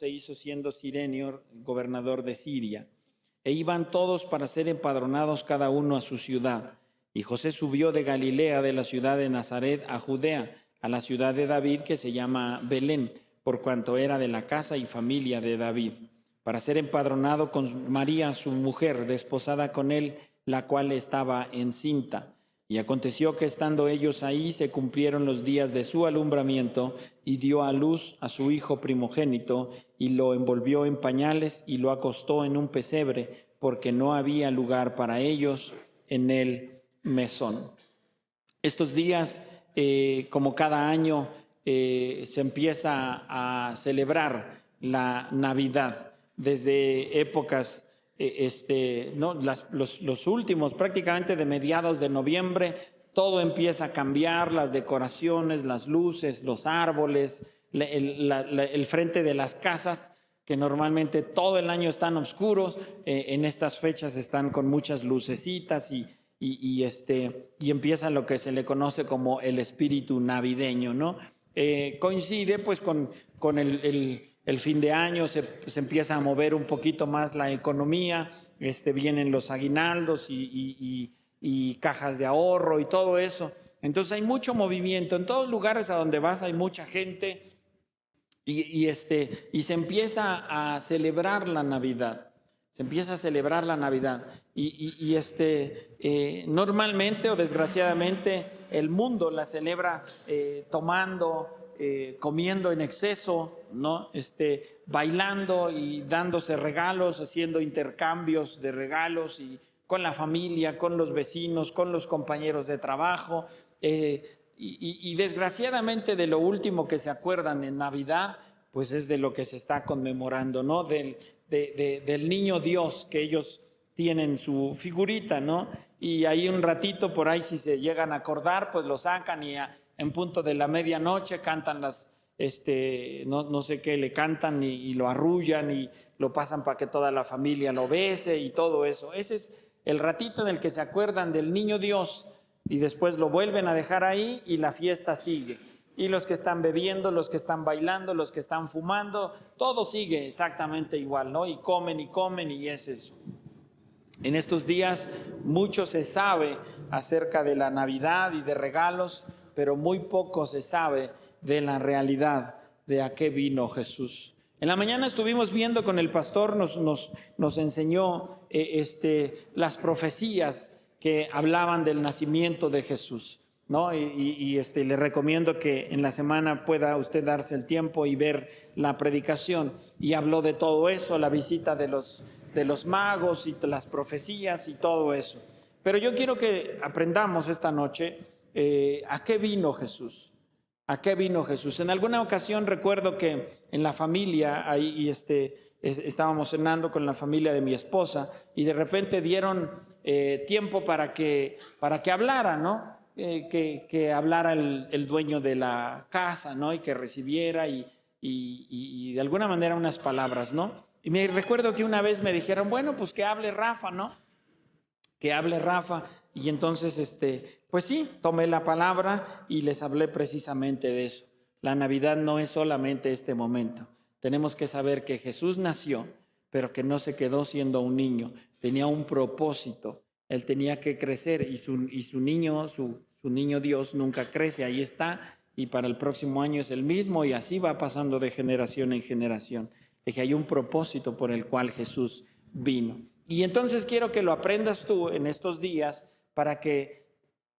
se hizo siendo Cirenio gobernador de Siria. E iban todos para ser empadronados cada uno a su ciudad. Y José subió de Galilea, de la ciudad de Nazaret, a Judea, a la ciudad de David, que se llama Belén, por cuanto era de la casa y familia de David, para ser empadronado con María, su mujer, desposada con él, la cual estaba encinta. Y aconteció que estando ellos ahí, se cumplieron los días de su alumbramiento, y dio a luz a su hijo primogénito, y lo envolvió en pañales, y lo acostó en un pesebre, porque no había lugar para ellos en el mesón. Estos días, como cada año, se empieza a celebrar la Navidad desde épocas, ¿no? Los últimos, prácticamente de mediados de noviembre, todo empieza a cambiar, las decoraciones, las luces, los árboles, el frente de las casas, que normalmente todo el año están oscuros, en estas fechas están con muchas lucecitas y empieza lo que se le conoce como el espíritu navideño, ¿no? Coincide pues con el fin de año, se empieza a mover un poquito más la economía, vienen los aguinaldos y cajas de ahorro y todo eso. Entonces hay mucho movimiento, en todos lugares a donde vas hay mucha gente y se empieza a celebrar la Navidad. Se empieza a celebrar la Navidad normalmente o desgraciadamente el mundo la celebra tomando, comiendo en exceso, ¿no? Bailando y dándose regalos, haciendo intercambios de regalos y con la familia, con los vecinos, con los compañeros de trabajo. Y desgraciadamente de lo último que se acuerdan en Navidad, pues es de lo que se está conmemorando, ¿no? Del niño Dios, que ellos tienen su figurita, ¿no? Y ahí un ratito por ahí, si se llegan a acordar, pues lo sacan y en punto de la medianoche cantan no sé qué, le cantan y lo arrullan y lo pasan para que toda la familia lo bese y todo eso. Ese es el ratito en el que se acuerdan del niño Dios y después lo vuelven a dejar ahí y la fiesta sigue. Y los que están bebiendo, los que están bailando, los que están fumando, todo sigue exactamente igual, ¿no? Y comen y es eso. En estos días mucho se sabe acerca de la Navidad y de regalos, pero muy poco se sabe de la realidad de a qué vino Jesús. En la mañana estuvimos viendo con el pastor, nos enseñó las profecías que hablaban del nacimiento de Jesús, ¿no? Le recomiendo que en la semana pueda usted darse el tiempo y ver la predicación. Y habló de todo eso, la visita de los magos y las profecías y todo eso. Pero yo quiero que aprendamos esta noche a qué vino Jesús. ¿A qué vino Jesús? En alguna ocasión recuerdo que en la familia, ahí estábamos cenando con la familia de mi esposa y de repente dieron tiempo para que hablara, ¿no? Que hablara el dueño de la casa, ¿no? Y que recibiera y de alguna manera unas palabras, ¿no? Y me recuerdo que una vez me dijeron, bueno, pues que hable Rafa, ¿no? Que hable Rafa. Y entonces, pues sí, tomé la palabra y les hablé precisamente de eso. La Navidad no es solamente este momento. Tenemos que saber que Jesús nació, pero que no se quedó siendo un niño. Tenía un propósito. Él tenía que crecer y su niño Dios nunca crece. Ahí está y para el próximo año es el mismo y así va pasando de generación en generación. Es que hay un propósito por el cual Jesús vino. Y entonces quiero que lo aprendas tú en estos días para que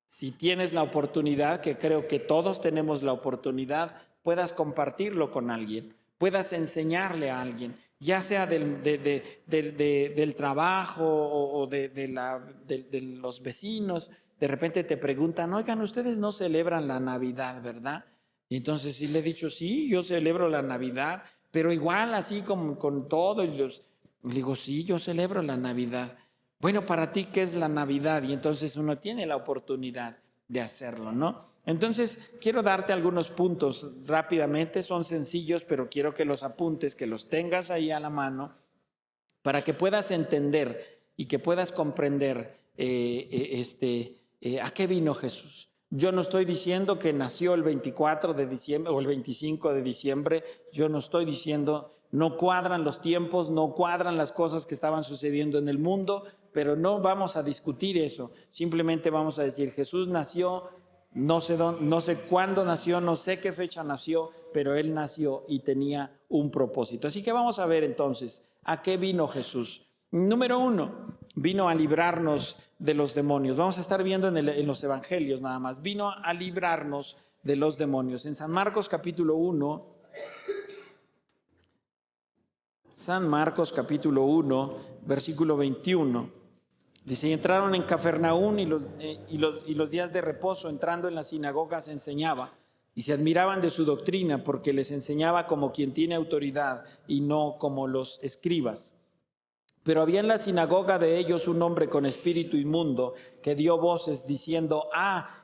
si tienes la oportunidad, que creo que todos tenemos la oportunidad, puedas compartirlo con alguien, puedas enseñarle a alguien, ya sea del trabajo o de los vecinos. De repente te preguntan, oigan, ustedes no celebran la Navidad, ¿verdad? Y entonces sí le he dicho, sí, yo celebro la Navidad, pero igual así con todo. Y le digo, sí, yo celebro la Navidad. Bueno, para ti, ¿qué es la Navidad? Y entonces uno tiene la oportunidad de hacerlo, ¿no? Entonces, quiero darte algunos puntos rápidamente, son sencillos, pero quiero que los apuntes, que los tengas ahí a la mano, para que puedas entender y que puedas comprender a qué vino Jesús. Yo no estoy diciendo que nació el 24 de diciembre o el 25 de diciembre. Yo no estoy diciendo, no cuadran los tiempos, no cuadran las cosas que estaban sucediendo en el mundo, pero no vamos a discutir eso. Simplemente vamos a decir, Jesús nació, no sé cuándo nació, no sé qué fecha nació, pero Él nació y tenía un propósito. Así que vamos a ver entonces, ¿a qué vino Jesús? Número 1, vino a librarnos de los demonios. Vamos a estar viendo en los evangelios nada más. Vino a librarnos de los demonios. En San Marcos capítulo 1, versículo 21. Dice, y entraron en Cafarnaúm y los días de reposo, entrando en las sinagogas, enseñaba. Y se admiraban de su doctrina, porque les enseñaba como quien tiene autoridad y no como los escribas. Pero había en la sinagoga de ellos un hombre con espíritu inmundo que dio voces diciendo,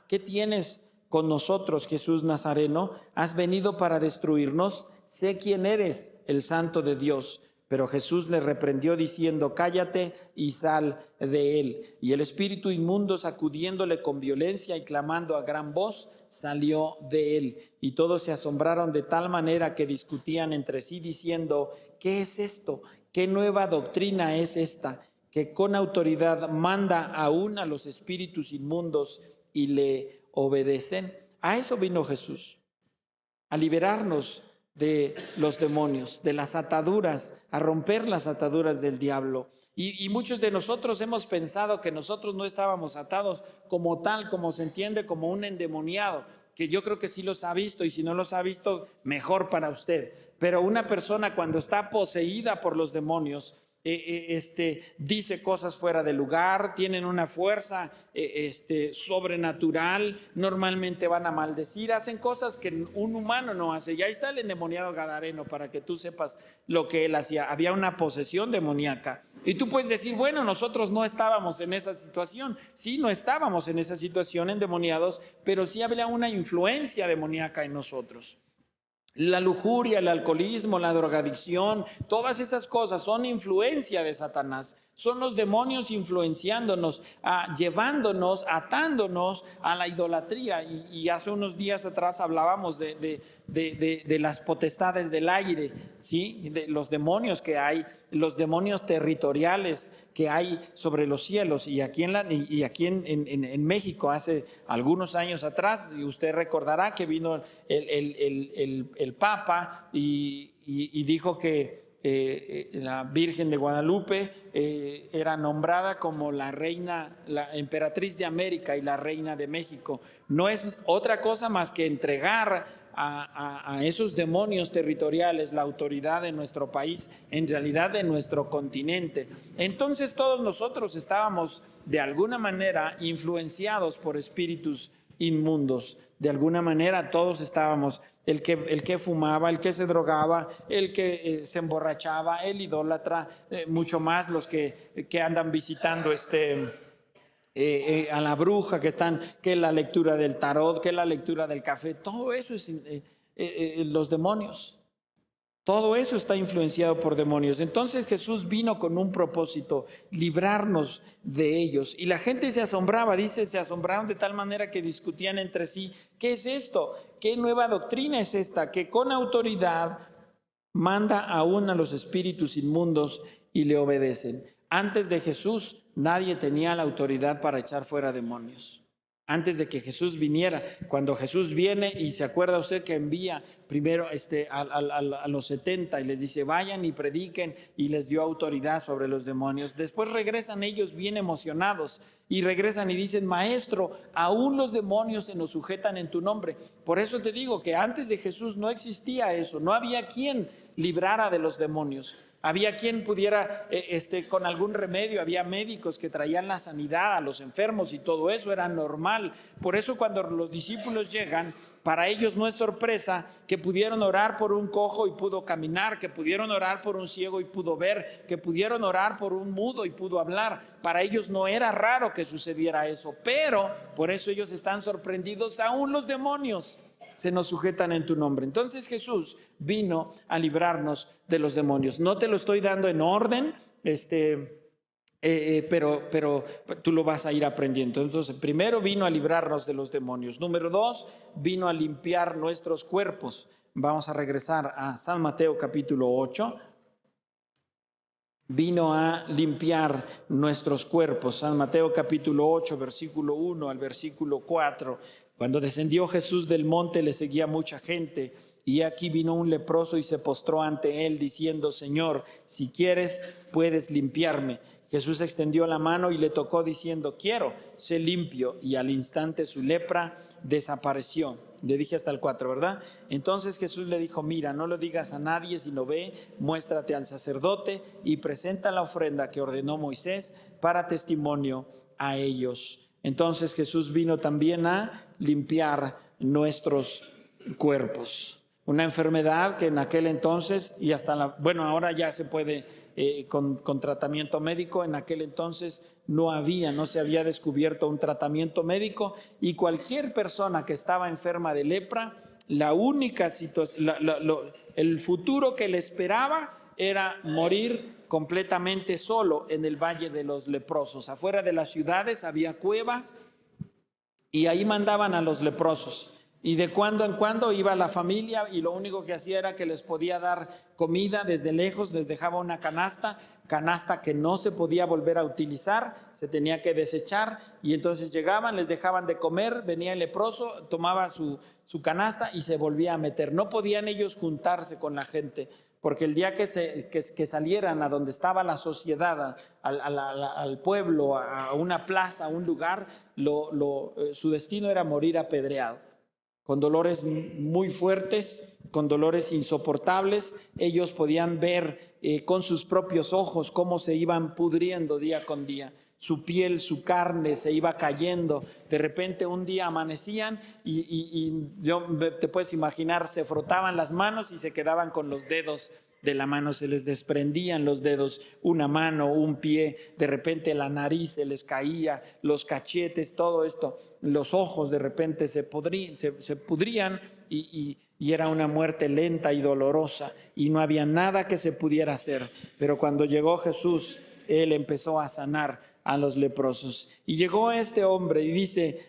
¿qué tienes con nosotros, Jesús Nazareno? ¿Has venido para destruirnos? Sé quién eres, el Santo de Dios. Pero Jesús le reprendió diciendo, cállate y sal de él. Y el espíritu inmundo, sacudiéndole con violencia y clamando a gran voz, salió de él. Y todos se asombraron de tal manera que discutían entre sí diciendo, ¿qué es esto? ¿Qué nueva doctrina es esta? Que con autoridad manda aún a los espíritus inmundos y le obedecen. A eso vino Jesús, a liberarnos de los demonios, de las ataduras, a romper las ataduras del diablo. Y muchos de nosotros hemos pensado que nosotros no estábamos atados como tal, como se entiende, como un endemoniado, que yo creo que sí los ha visto, y si no los ha visto, mejor para usted. Pero una persona cuando está poseída por los demonios, dice cosas fuera de lugar, tienen una fuerza sobrenatural, normalmente van a maldecir, hacen cosas que un humano no hace. Y ahí está el endemoniado gadareno, para que tú sepas lo que él hacía. Había una posesión demoníaca. Y tú puedes decir, bueno, nosotros no estábamos en esa situación. Sí, no estábamos en esa situación endemoniados, pero sí había una influencia demoníaca en nosotros. La lujuria, el alcoholismo, la drogadicción, todas esas cosas son influencia de Satanás. Son los demonios influenciándonos, llevándonos, atándonos a la idolatría. Y hace unos días atrás hablábamos de las potestades del aire, ¿sí? De los demonios que hay, los demonios territoriales que hay sobre los cielos. Y aquí en México, hace algunos años atrás, y usted recordará que vino el Papa y dijo que la Virgen de Guadalupe era nombrada como la reina, la emperatriz de América y la reina de México. No es otra cosa más que entregar a esos demonios territoriales la autoridad de nuestro país, en realidad de nuestro continente. Entonces todos nosotros estábamos de alguna manera influenciados por espíritus inmundos. De alguna manera todos estábamos, el que fumaba, el que se drogaba, el que se emborrachaba, el idólatra, mucho más los que andan visitando a la bruja, que la lectura del tarot, que la lectura del café. Todo eso es los demonios. Todo eso está influenciado por demonios. Entonces Jesús vino con un propósito, librarnos de ellos. Y la gente se asombraba, se asombraron de tal manera que discutían entre sí, ¿qué es esto? ¿Qué nueva doctrina es esta? Que con autoridad manda aún a los espíritus inmundos y le obedecen. Antes de Jesús, nadie tenía la autoridad para echar fuera demonios. Antes de que Jesús viniera, cuando Jesús viene, y se acuerda usted que envía primero a los 70 y les dice, vayan y prediquen, y les dio autoridad sobre los demonios. Después regresan ellos bien emocionados y regresan y dicen, maestro, aún los demonios se nos sujetan en tu nombre. Por eso te digo que antes de Jesús no existía eso, no había quien librara de los demonios. Había quien pudiera, con algún remedio, había médicos que traían la sanidad a los enfermos y todo eso era normal. Por eso cuando los discípulos llegan, para ellos no es sorpresa que pudieron orar por un cojo y pudo caminar, que pudieron orar por un ciego y pudo ver, que pudieron orar por un mudo y pudo hablar. Para ellos no era raro que sucediera eso, pero por eso ellos están sorprendidos, aún los demonios se nos sujetan en tu nombre. Entonces Jesús vino a librarnos de los demonios. No te lo estoy dando en orden pero tú lo vas a ir aprendiendo. Entonces, primero vino a librarnos de los demonios. Número 2, vino a limpiar nuestros cuerpos. Vamos a regresar a San Mateo capítulo 8. Vino a limpiar nuestros cuerpos. San Mateo capítulo 8, versículo 1 al versículo 4. Cuando descendió Jesús del monte, le seguía mucha gente. Y aquí vino un leproso y se postró ante él, diciendo: Señor, si quieres, puedes limpiarme. Jesús extendió la mano y le tocó, diciendo: quiero, sé limpio. Y al instante su lepra desapareció. Le dije hasta el 4, ¿verdad? Entonces Jesús le dijo: mira, no lo digas a nadie, sino ve, muéstrate al sacerdote y presenta la ofrenda que ordenó Moisés para testimonio a ellos. Entonces Jesús vino también a limpiar nuestros cuerpos. Una enfermedad que en aquel entonces, y hasta ahora ya se puede con tratamiento médico. En aquel entonces no se había descubierto un tratamiento médico, y cualquier persona que estaba enferma de lepra, la única situación, el futuro que le esperaba era morir completamente solo en el Valle de los Leprosos. Afuera de las ciudades había cuevas y ahí mandaban a los leprosos. Y de cuando en cuando iba la familia y lo único que hacía era que les podía dar comida desde lejos, les dejaba una canasta que no se podía volver a utilizar, se tenía que desechar, y entonces llegaban, les dejaban de comer, venía el leproso, tomaba su canasta y se volvía a meter. No podían ellos juntarse con la gente, porque el día que salieran a donde estaba la sociedad, al pueblo, a una plaza, a un lugar, su destino era morir apedreado. Con dolores muy fuertes, con dolores insoportables. Ellos podían ver con sus propios ojos cómo se iban pudriendo día con día. Su piel, su carne se iba cayendo. De repente un día amanecían y te puedes imaginar, se frotaban las manos y se quedaban con los dedos de la mano, se les desprendían los dedos, una mano, un pie, de repente la nariz se les caía, los cachetes, todo esto, los ojos de repente se pudrían y era una muerte lenta y dolorosa, y no había nada que se pudiera hacer. Pero cuando llegó Jesús, Él empezó a sanar a los leprosos. Y llegó este hombre y dice: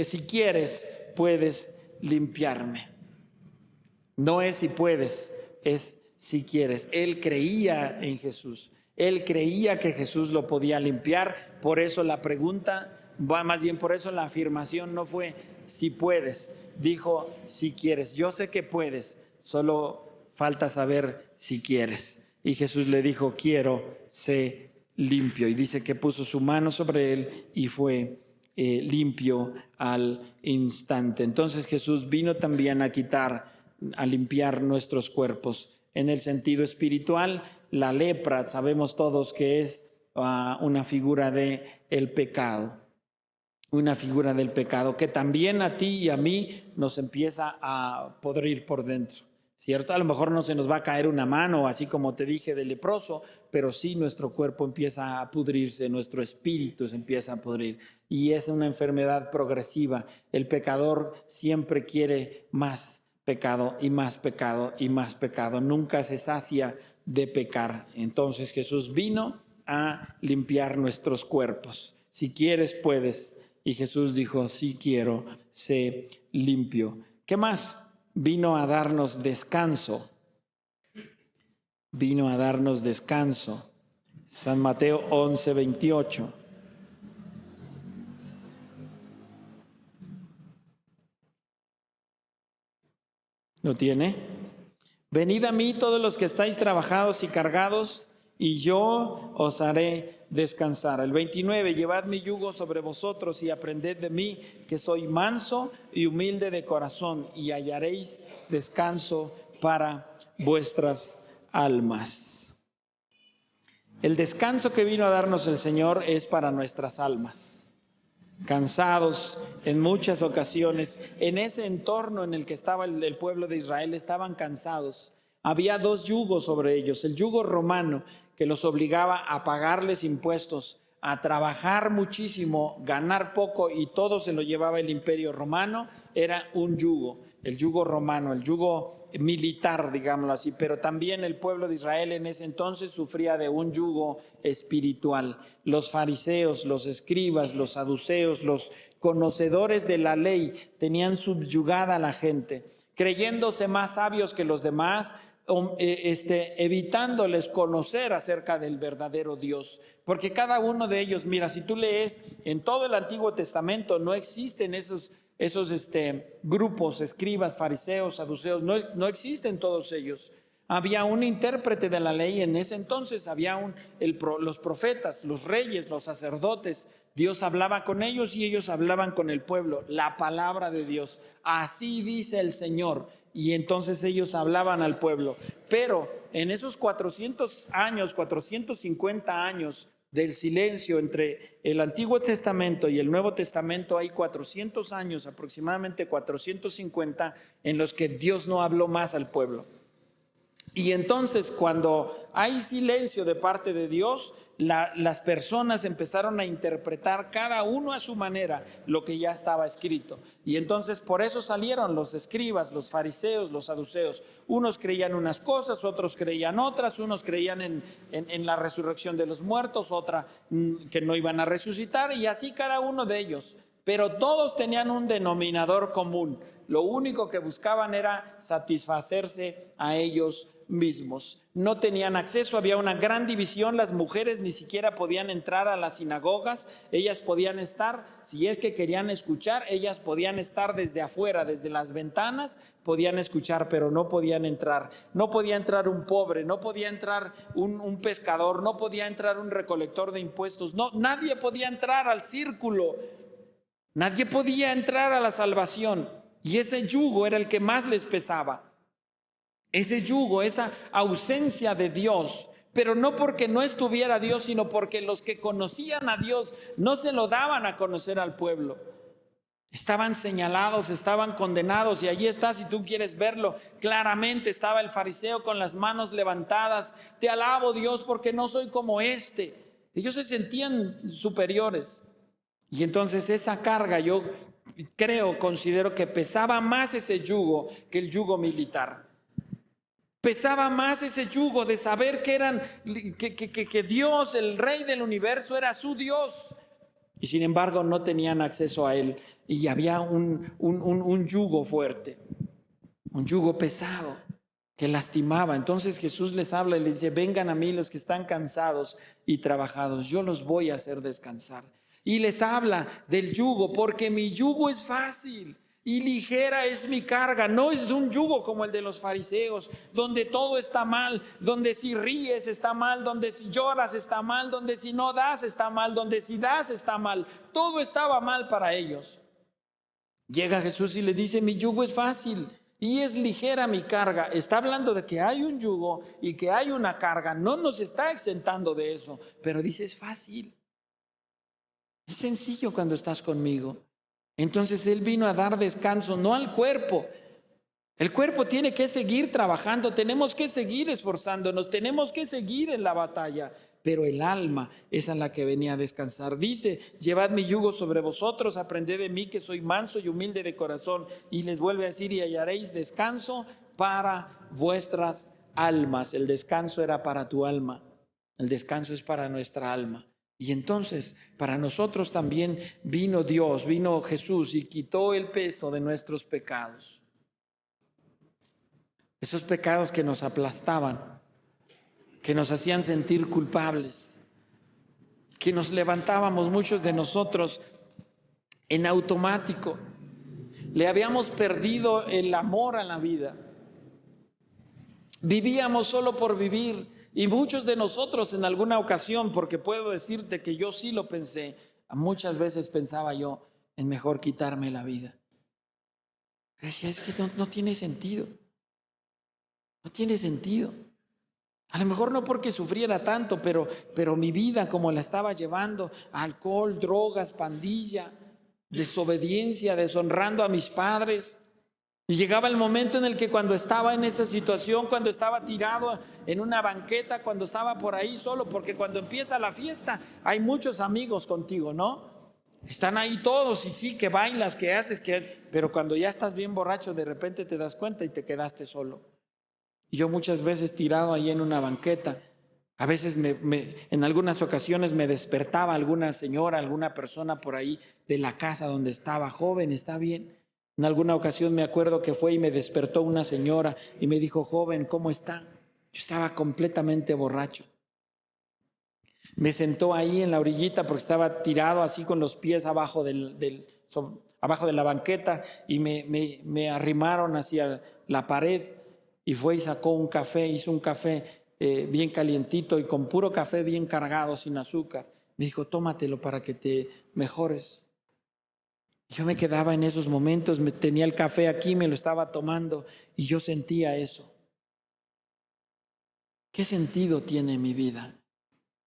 si quieres, puedes limpiarme. No es si puedes, es si quieres. Él creía en Jesús. Él creía que Jesús lo podía limpiar. Por eso la pregunta, más bien por eso la afirmación no fue si puedes. Dijo: si quieres. Yo sé que puedes, solo falta saber si quieres. Y Jesús le dijo: quiero, sé limpio. Y dice que puso su mano sobre él y fue limpio al instante. Entonces Jesús vino también a limpiar nuestros cuerpos. En el sentido espiritual, la lepra, sabemos todos que es una figura del pecado. Una figura del pecado que también a ti y a mí nos empieza a podrir por dentro, ¿cierto? A lo mejor no se nos va a caer una mano, así como te dije del leproso, pero sí nuestro cuerpo empieza a pudrirse, nuestro espíritu se empieza a pudrir. Y es una enfermedad progresiva. El pecador siempre quiere más pecado y más pecado y más pecado. Nunca se sacia de pecar. Entonces Jesús vino a limpiar nuestros cuerpos. Si quieres, puedes. Y Jesús dijo: sí quiero, sé limpio. ¿Qué más? Vino a darnos descanso. Vino a darnos descanso. San Mateo 11:28. ¿Lo tiene? Venid a mí todos los que estáis trabajados y cargados, y yo os haré descansar. El 29, llevad mi yugo sobre vosotros y aprended de mí, que soy manso y humilde de corazón, y hallaréis descanso para vuestras almas. El descanso que vino a darnos el Señor es para nuestras almas. Cansados en muchas ocasiones, en ese entorno en el que estaba el pueblo de Israel, estaban cansados. Había dos yugos sobre ellos: el yugo romano, que los obligaba a pagarles impuestos a trabajar muchísimo, ganar poco y todo se lo llevaba el Imperio Romano, era un yugo, el yugo romano, el yugo militar, digámoslo así, pero también el pueblo de Israel en ese entonces sufría de un yugo espiritual. Los fariseos, los escribas, los saduceos, los conocedores de la ley tenían subyugada a la gente, creyéndose más sabios que los demás, evitándoles conocer acerca del verdadero Dios, porque cada uno de ellos, mira, si tú lees en todo el Antiguo Testamento, no existen esos grupos, escribas, fariseos, saduceos, no existen todos ellos. Había un intérprete de la ley en ese entonces, había los profetas, los reyes, los sacerdotes. Dios hablaba con ellos y ellos hablaban con el pueblo, la palabra de Dios. Así dice el Señor. Y entonces ellos hablaban al pueblo. Pero en esos 400 años, 450 años del silencio entre el Antiguo Testamento y el Nuevo Testamento, hay 400 años, aproximadamente 450, en los que Dios no habló más al pueblo. Y entonces cuando hay silencio de parte de Dios, las personas empezaron a interpretar cada uno a su manera lo que ya estaba escrito. Y entonces por eso salieron los escribas, los fariseos, los saduceos. Unos creían unas cosas, otros creían otras, unos creían en la resurrección de los muertos, otra que no iban a resucitar, y así cada uno de ellos. Pero todos tenían un denominador común. Lo único que buscaban era satisfacerse a ellos mismos. No tenían acceso, había una gran división. Las mujeres ni siquiera podían entrar a las sinagogas. Ellas podían estar, si es que querían escuchar, ellas podían estar desde afuera, desde las ventanas, podían escuchar, pero no podían entrar. No podía entrar un pobre, no podía entrar un pescador, no podía entrar un recolector de impuestos. No, nadie podía entrar al círculo. Nadie podía entrar a la salvación, y ese yugo era el que más les pesaba. Ese yugo, esa ausencia de Dios, pero no porque no estuviera Dios, sino porque los que conocían a Dios no se lo daban a conocer al pueblo. Estaban señalados, estaban condenados, y allí está, si tú quieres verlo claramente, estaba el fariseo con las manos levantadas. Te alabo, Dios, porque no soy como este. Ellos se sentían superiores. Y entonces esa carga, yo considero que pesaba más ese yugo que el yugo militar. Pesaba más ese yugo de saber que Dios, el Rey del universo, era su Dios. Y sin embargo no tenían acceso a Él. Y había un yugo fuerte, un yugo pesado que lastimaba. Entonces Jesús les habla y les dice: vengan a mí los que están cansados y trabajados, yo los voy a hacer descansar. Y les habla del yugo, porque mi yugo es fácil y ligera es mi carga. No es un yugo como el de los fariseos, donde todo está mal, donde si ríes está mal, donde si lloras está mal, donde si no das está mal, donde si das está mal. Todo estaba mal para ellos. Llega Jesús y le dice: mi yugo es fácil y es ligera mi carga. Está hablando de que hay un yugo y que hay una carga. No nos está exentando de eso, pero dice: es fácil. Es sencillo cuando estás conmigo. Entonces Él vino a dar descanso, no al cuerpo. El cuerpo tiene que seguir trabajando, tenemos que seguir esforzándonos, tenemos que seguir en la batalla. Pero el alma es a la que venía a descansar. Dice: llevad mi yugo sobre vosotros, aprended de mí que soy manso y humilde de corazón. Y les vuelve a decir: y hallaréis descanso para vuestras almas. El descanso era para tu alma, el descanso es para nuestra alma. Y entonces para nosotros también vino Dios, vino Jesús y quitó el peso de nuestros pecados. Esos pecados que nos aplastaban, que nos hacían sentir culpables, que nos levantábamos muchos de nosotros en automático. Le habíamos perdido el amor a la vida. Vivíamos solo por vivir. Y muchos de nosotros en alguna ocasión, porque puedo decirte que yo sí lo pensé, muchas veces pensaba yo en mejor quitarme la vida. Decía: es que no tiene sentido. No tiene sentido. A lo mejor no porque sufriera tanto, pero mi vida como la estaba llevando: alcohol, drogas, pandilla, desobediencia, deshonrando a mis padres. Y llegaba el momento en el que cuando estaba en esa situación, cuando estaba tirado en una banqueta, cuando estaba por ahí solo, porque cuando empieza la fiesta hay muchos amigos contigo, ¿no? Están ahí todos y sí, que bailas, que haces, pero cuando ya estás bien borracho, de repente te das cuenta y te quedaste solo. Y yo muchas veces tirado ahí en una banqueta, a veces en algunas ocasiones me despertaba alguna señora, alguna persona por ahí de la casa donde estaba, joven, ¿está bien? En alguna ocasión me acuerdo que fue y me despertó una señora y me dijo, joven, ¿cómo está? Yo estaba completamente borracho. Me sentó ahí en la orillita porque estaba tirado así con los pies abajo abajo de la banqueta y me arrimaron hacia la pared y fue y sacó un café, hizo un café bien calientito y con puro café bien cargado, sin azúcar. Me dijo, tómatelo para que te mejores. Yo me quedaba en esos momentos, tenía el café aquí, me lo estaba tomando y yo sentía eso. ¿Qué sentido tiene mi vida?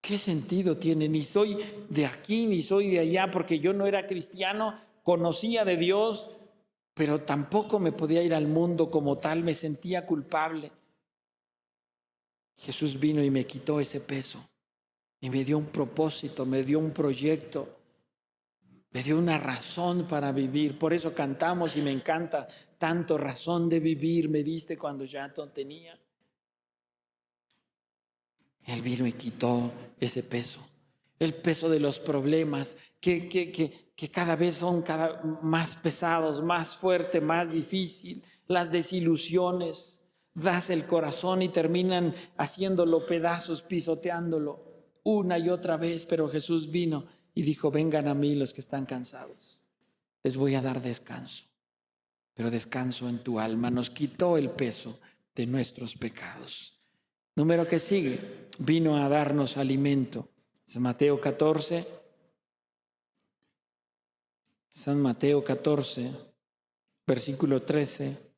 ¿Qué sentido tiene? Ni soy de aquí, ni soy de allá, porque yo no era cristiano, conocía de Dios, pero tampoco me podía ir al mundo como tal, me sentía culpable. Jesús vino y me quitó ese peso y me dio un propósito, me dio un proyecto, me dio una razón para vivir. Por eso cantamos y me encanta tanto, razón de vivir me diste cuando ya no tenía. Él vino y quitó ese peso, el peso de los problemas que cada vez son más pesados, más fuerte, más difícil, las desilusiones. Das el corazón y terminan haciéndolo pedazos, pisoteándolo una y otra vez, pero Jesús vino y dijo, vengan a mí los que están cansados, les voy a dar descanso, pero descanso en tu alma. Nos quitó el peso de nuestros pecados. Número que sigue, vino a darnos alimento. San Mateo 14, versículo 13.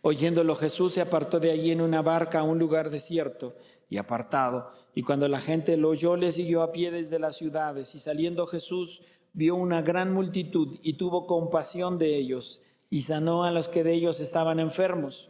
Oyéndolo Jesús se apartó de allí en una barca a un lugar desierto y apartado. Y cuando la gente lo oyó, le siguió a pie desde las ciudades. Y saliendo Jesús vio una gran multitud y tuvo compasión de ellos y sanó a los que de ellos estaban enfermos.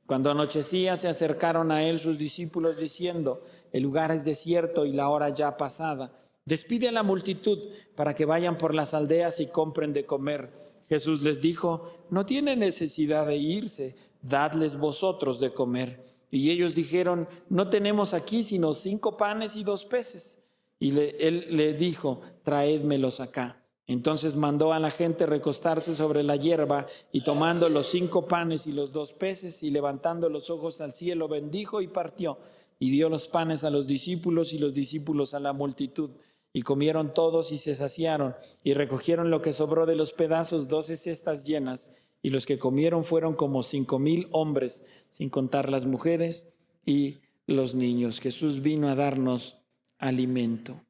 Cuando anochecía se acercaron a él sus discípulos diciendo, el lugar es desierto y la hora ya pasada. Despide a la multitud para que vayan por las aldeas y compren de comer. Jesús les dijo, no tienen necesidad de irse, dadles vosotros de comer. Y ellos dijeron, no tenemos aquí sino 5 panes y 2 peces. Y él le dijo, traédmelos acá. Entonces mandó a la gente recostarse sobre la hierba y tomando los 5 panes y los 2 peces y levantando los ojos al cielo bendijo y partió y dio los panes a los discípulos y los discípulos a la multitud. Y comieron todos y se saciaron y recogieron lo que sobró de los pedazos 12 cestas llenas. Y los que comieron fueron como 5,000 hombres, sin contar las mujeres y los niños. Jesús vino a darnos alimento.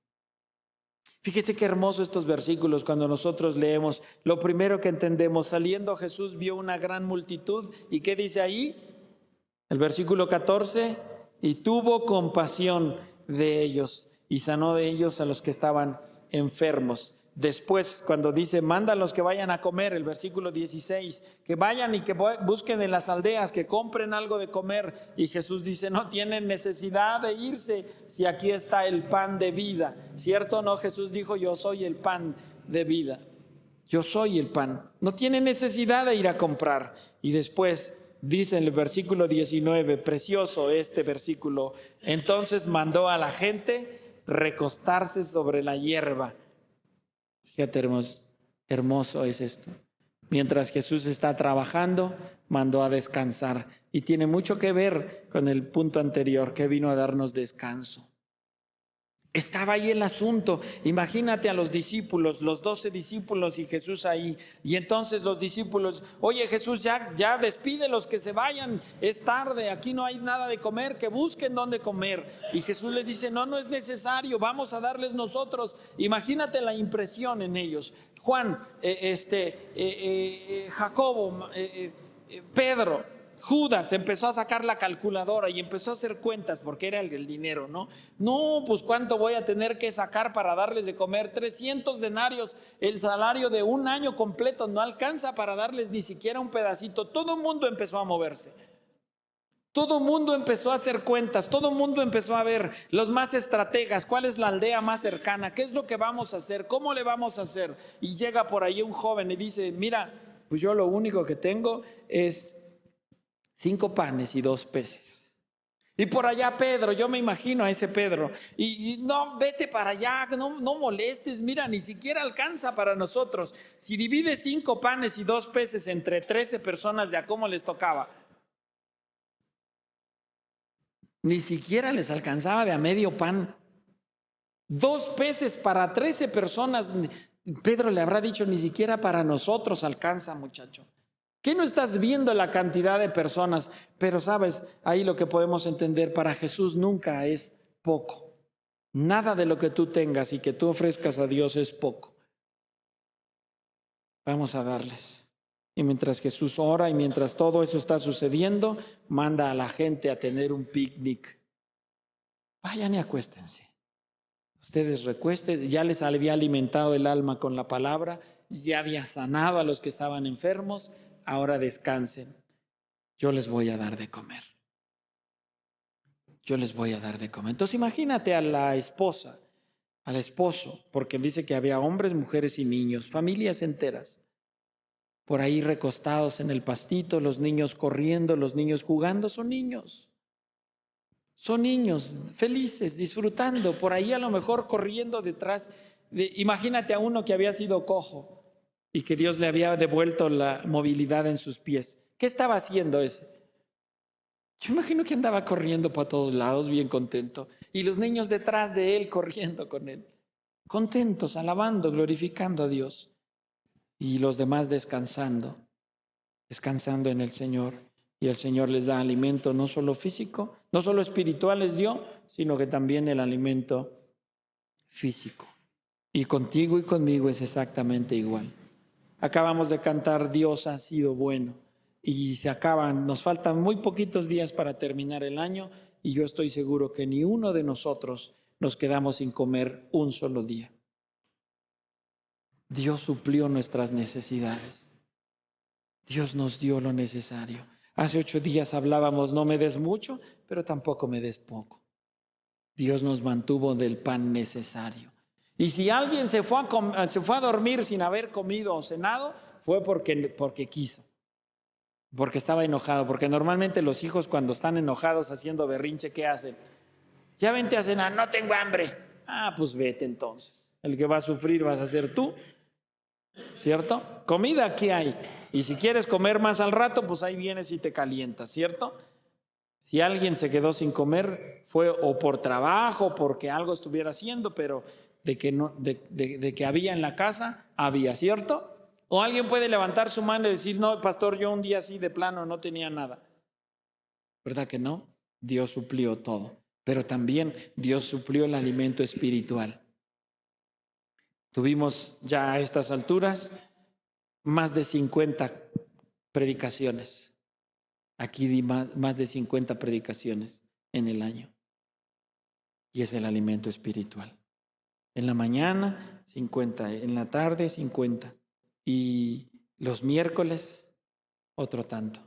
Fíjese qué hermoso estos versículos cuando nosotros leemos. Lo primero que entendemos, saliendo Jesús vio una gran multitud. ¿Y qué dice ahí? El versículo 14, y tuvo compasión de ellos y sanó de ellos a los que estaban enfermos. Después, cuando dice, manda a los que vayan a comer, el versículo 16, que vayan y que busquen en las aldeas, que compren algo de comer. Y Jesús dice, no tienen necesidad de irse si aquí está el pan de vida. ¿Cierto o no? Jesús dijo, yo soy el pan de vida. Yo soy el pan. No tienen necesidad de ir a comprar. Y después dice en el versículo 19, precioso este versículo, entonces mandó a la gente recostarse sobre la hierba. Fíjate, hermoso es esto. Mientras Jesús está trabajando, mandó a descansar. Y tiene mucho que ver con el punto anterior, que vino a darnos descanso. Estaba ahí el asunto. Imagínate a los discípulos, los 12 discípulos y Jesús ahí. Y entonces los discípulos, oye Jesús, ya despídelos que se vayan, es tarde, aquí no hay nada de comer, que busquen dónde comer. Y Jesús les dice, no es necesario, vamos a darles nosotros. Imagínate la impresión en ellos. Juan, Jacobo, Pedro, Judas empezó a sacar la calculadora y empezó a hacer cuentas porque era el del dinero, ¿no? No, pues ¿cuánto voy a tener que sacar para darles de comer? 300 denarios, el salario de un año completo no alcanza para darles ni siquiera un pedacito. Todo el mundo empezó a moverse. Todo el mundo empezó a hacer cuentas, todo el mundo empezó a ver los más estrategas, cuál es la aldea más cercana, qué es lo que vamos a hacer, cómo le vamos a hacer. Y llega por ahí un joven y dice, mira, pues yo lo único que tengo es 5 panes y 2 peces. Y por allá Pedro, yo me imagino a ese Pedro, y no, vete para allá, no molestes, mira, ni siquiera alcanza para nosotros. Si divides 5 panes y 2 peces entre 13 personas, ¿de a cómo les tocaba? Ni siquiera les alcanzaba de a medio pan. 2 peces para 13 personas. Pedro le habrá dicho, ni siquiera para nosotros alcanza, muchacho. ¿Qué no estás viendo la cantidad de personas? Pero sabes, ahí lo que podemos entender, para Jesús nunca es poco. Nada de lo que tú tengas y que tú ofrezcas a Dios es poco. Vamos a darles. Y mientras Jesús ora y mientras todo eso está sucediendo, manda a la gente a tener un picnic. Vayan y acuéstense. Ustedes recuesten, ya les había alimentado el alma con la palabra, ya había sanado a los que estaban enfermos, ahora descansen. Yo les voy a dar de comer. Yo les voy a dar de comer. Entonces imagínate a la esposa, al esposo, porque dice que había hombres, mujeres y niños, familias enteras. Por ahí recostados en el pastito, los niños corriendo, los niños jugando, son niños. Son niños felices, disfrutando, por ahí a lo mejor corriendo detrás. Imagínate a uno que había sido cojo y que Dios le había devuelto la movilidad en sus pies. ¿Qué estaba haciendo ese? Yo imagino que andaba corriendo para todos lados, bien contento. Y los niños detrás de él corriendo con él, contentos, alabando, glorificando a Dios. Y los demás descansando en el Señor. Y el Señor les da alimento no solo físico, no solo espiritual les dio, sino que también el alimento físico. Y contigo y conmigo es exactamente igual. Acabamos de cantar Dios ha sido bueno y nos faltan muy poquitos días para terminar el año y yo estoy seguro que ni uno de nosotros nos quedamos sin comer un solo día. Dios suplió nuestras necesidades. Dios nos dio lo necesario. Hace 8 días hablábamos, no me des mucho, pero tampoco me des poco. Dios nos mantuvo del pan necesario. Y si alguien se fue a dormir sin haber comido o cenado, fue porque quiso, porque estaba enojado, porque normalmente los hijos cuando están enojados haciendo berrinche, ¿qué hacen? Ya vente a cenar, no tengo hambre. Ah, pues vete entonces. El que va a sufrir vas a ser tú, ¿cierto? Comida aquí hay. Y si quieres comer más al rato, pues ahí vienes y te calientas, ¿cierto? Si alguien se quedó sin comer, fue o por trabajo, porque algo estuviera haciendo, pero de que había en la casa, había, ¿cierto? O alguien puede levantar su mano y decir, no, pastor, yo un día así de plano no tenía nada. ¿Verdad que no? Dios suplió todo, pero también Dios suplió el alimento espiritual. Tuvimos ya a estas alturas más de 50 predicaciones. Aquí di más de 50 predicaciones en el año. Y es el alimento espiritual. En la mañana, 50. En la tarde, 50. Y los miércoles, otro tanto.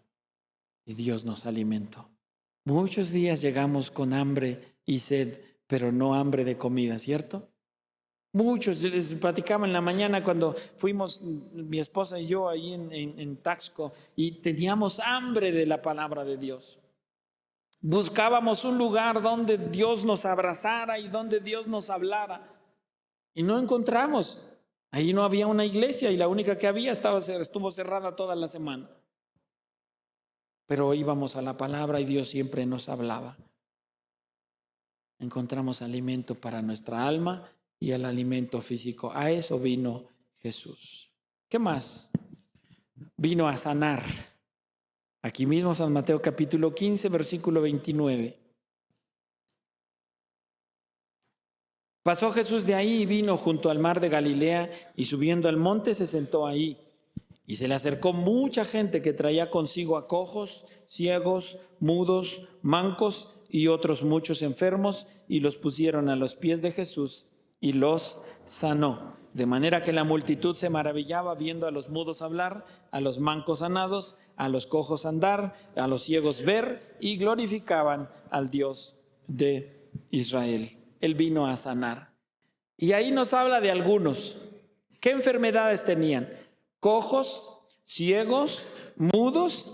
Y Dios nos alimentó. Muchos días llegamos con hambre y sed, pero no hambre de comida, ¿cierto? Muchos, les platicaba en la mañana cuando fuimos mi esposa y yo ahí en Taxco y teníamos hambre de la palabra de Dios. Buscábamos un lugar donde Dios nos abrazara y donde Dios nos hablara y no encontramos. Ahí no había una iglesia y la única que había estuvo cerrada toda la semana. Pero íbamos a la palabra y Dios siempre nos hablaba. Encontramos alimento para nuestra alma y el alimento físico. A eso vino Jesús. ¿Qué más? Vino a sanar. Aquí mismo San Mateo capítulo 15, versículo 29. Pasó Jesús de ahí y vino junto al mar de Galilea y subiendo al monte se sentó ahí. Y se le acercó mucha gente que traía consigo a cojos, ciegos, mudos, mancos y otros muchos enfermos, y los pusieron a los pies de Jesús y los sanó. De manera que la multitud se maravillaba viendo a los mudos hablar, a los mancos sanados, a los cojos andar, a los ciegos ver, y glorificaban al Dios de Israel. Él vino a sanar. Y ahí nos habla de algunos. ¿Qué enfermedades tenían? Cojos, ciegos, mudos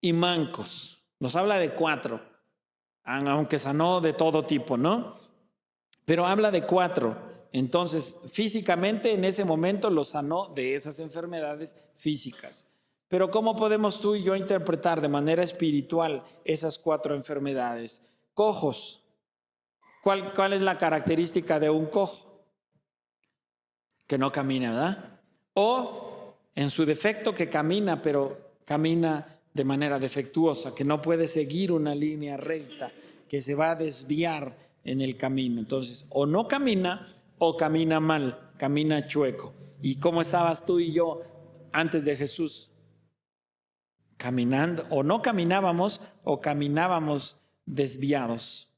y mancos. Nos habla de 4, aunque sanó de todo tipo, ¿no? Pero habla de 4. Entonces, físicamente en ese momento los sanó de esas enfermedades físicas. Pero ¿cómo podemos tú y yo interpretar de manera espiritual esas 4 enfermedades? Cojos. ¿Cuál es la característica de un cojo? Que no camina, ¿verdad? O en su defecto que camina, pero camina de manera defectuosa, que no puede seguir una línea recta, que se va a desviar en el camino. Entonces, o no camina o camina mal, camina chueco. ¿Y cómo estabas tú y yo antes de Jesús? Caminando, o no caminábamos o caminábamos desviados.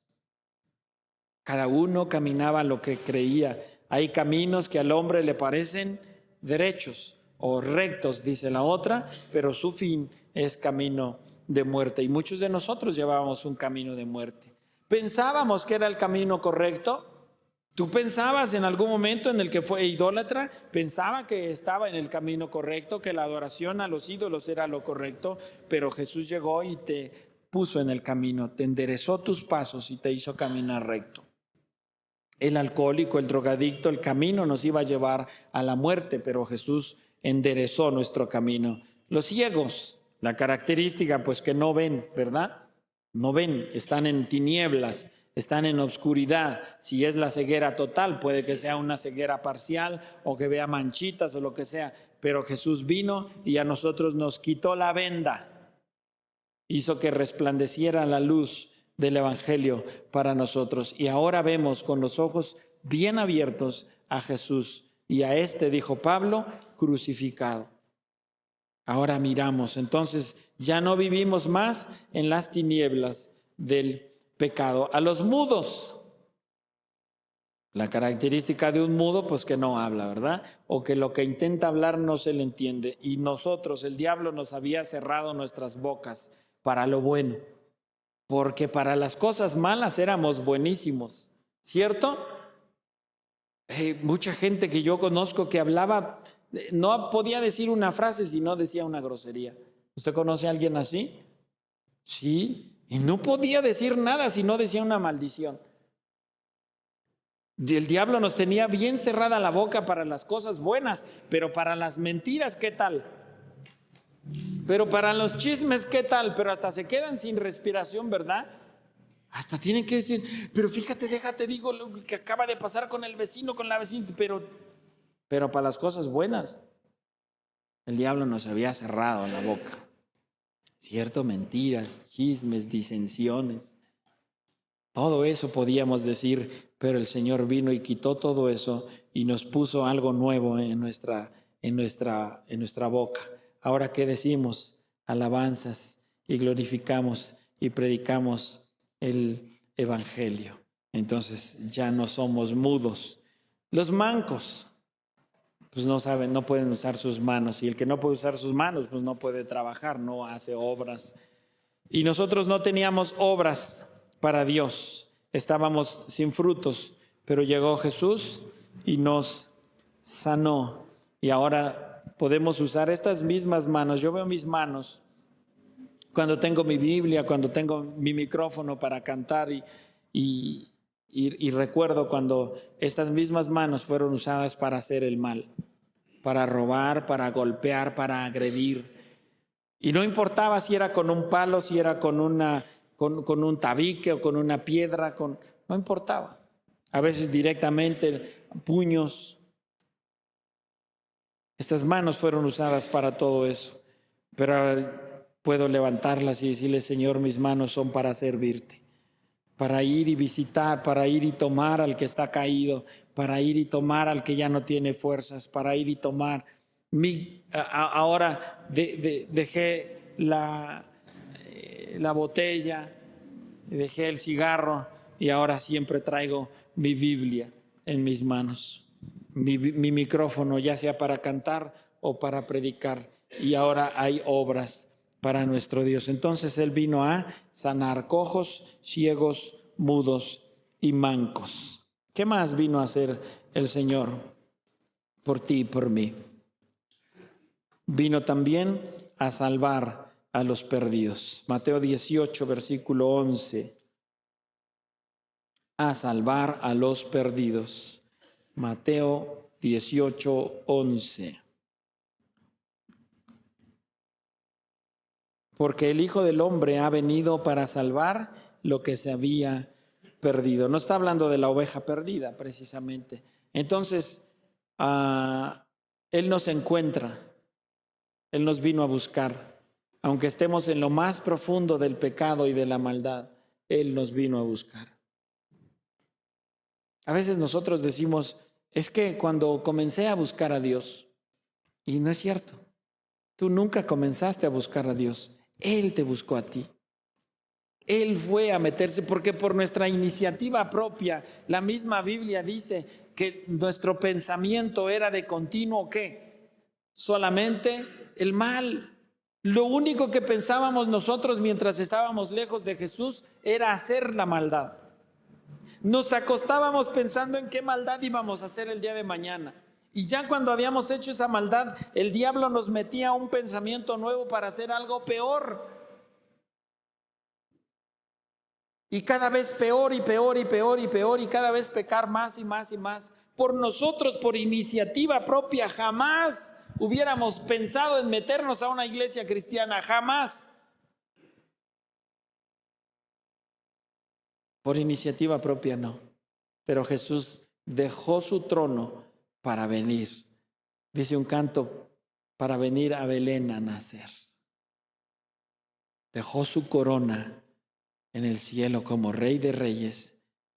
Cada uno caminaba lo que creía. Hay caminos que al hombre le parecen derechos o rectos, dice la otra, pero su fin es camino de muerte. Y muchos de nosotros llevábamos un camino de muerte. Pensábamos que era el camino correcto. ¿Tú pensabas en algún momento en el que fue idólatra? Pensaba que estaba en el camino correcto, que la adoración a los ídolos era lo correcto, pero Jesús llegó y te puso en el camino, te enderezó tus pasos y te hizo caminar recto. El alcohólico, el drogadicto, el camino nos iba a llevar a la muerte, pero Jesús enderezó nuestro camino. Los ciegos, la característica pues que no ven, ¿verdad? No ven, están en tinieblas, están en obscuridad. Si es la ceguera total, puede que sea una ceguera parcial o que vea manchitas o lo que sea, pero Jesús vino y a nosotros nos quitó la venda, hizo que resplandeciera la luz del Evangelio para nosotros. Y ahora vemos con los ojos bien abiertos a Jesús. Y a este, dijo Pablo, crucificado. Ahora miramos, entonces ya no vivimos más en las tinieblas del pecado. A los mudos, la característica de un mudo, pues que no habla, ¿verdad? O que lo que intenta hablar no se le entiende. Y nosotros, el diablo nos había cerrado nuestras bocas para lo bueno, porque para las cosas malas éramos buenísimos, ¿cierto? Mucha gente que yo conozco que hablaba, no podía decir una frase si no decía una grosería. ¿Usted conoce a alguien así? Sí, y no podía decir nada si no decía una maldición. El diablo nos tenía bien cerrada la boca para las cosas buenas, pero para las mentiras, ¿qué tal? Pero para los chismes, ¿qué tal? Pero hasta se quedan sin respiración, ¿verdad? Hasta tienen que decir, pero fíjate, déjate, digo lo que acaba de pasar con el vecino, con la vecina, pero para las cosas buenas, el diablo nos había cerrado la boca. Cierto, mentiras, chismes, disensiones, todo eso podíamos decir, pero el Señor vino y quitó todo eso y nos puso algo nuevo en nuestra boca. Ahora, ¿qué decimos? Alabanzas y glorificamos y predicamos el Evangelio. Entonces ya no somos mudos. Los mancos, pues no saben, no pueden usar sus manos. Y el que no puede usar sus manos, pues no puede trabajar, no hace obras. Y nosotros no teníamos obras para Dios. Estábamos sin frutos, pero llegó Jesús y nos sanó. Y ahora podemos usar estas mismas manos. Yo veo mis manos cuando tengo mi Biblia, cuando tengo mi micrófono para cantar y recuerdo cuando estas mismas manos fueron usadas para hacer el mal, para robar, para golpear, para agredir. Y no importaba si era con un palo, si era con un tabique o con una piedra, no importaba. A veces directamente puños. Estas manos fueron usadas para todo eso, pero ahora puedo levantarlas y decirle, Señor, mis manos son para servirte, para ir y visitar, para ir y tomar al que está caído, para ir y tomar al que ya no tiene fuerzas, para ir y tomar Ahora dejé la botella, dejé el cigarro y ahora siempre traigo mi Biblia en mis manos, mi micrófono, ya sea para cantar o para predicar, y ahora hay obras para nuestro Dios. Entonces Él vino a sanar cojos, ciegos, mudos y mancos. ¿Qué más vino a hacer el Señor por ti y por mí? Vino también a salvar a los perdidos. Mateo 18, versículo 11. A salvar a los perdidos. Mateo 18, 11. Porque el Hijo del Hombre ha venido para salvar lo que se había perdido. No está hablando de la oveja perdida, precisamente. Entonces, Él nos encuentra. Él nos vino a buscar. Aunque estemos en lo más profundo del pecado y de la maldad, Él nos vino a buscar. A veces nosotros decimos, es que cuando comencé a buscar a Dios, y no es cierto, tú nunca comenzaste a buscar a Dios, Él te buscó a ti. Él fue a meterse, porque por nuestra iniciativa propia, la misma Biblia dice que nuestro pensamiento era de continuo, ¿qué? Solamente el mal. Lo único que pensábamos nosotros mientras estábamos lejos de Jesús era hacer la maldad. Nos acostábamos pensando en qué maldad íbamos a hacer el día de mañana. Y ya cuando habíamos hecho esa maldad, el diablo nos metía un pensamiento nuevo para hacer algo peor. Y cada vez peor y peor y peor y peor, y cada vez pecar más y más y más. Por nosotros, por iniciativa propia, jamás hubiéramos pensado en meternos a una iglesia cristiana, jamás. Por iniciativa propia no. Pero Jesús dejó su trono para venir. Dice un canto, para venir a Belén a nacer. Dejó su corona en el cielo como Rey de Reyes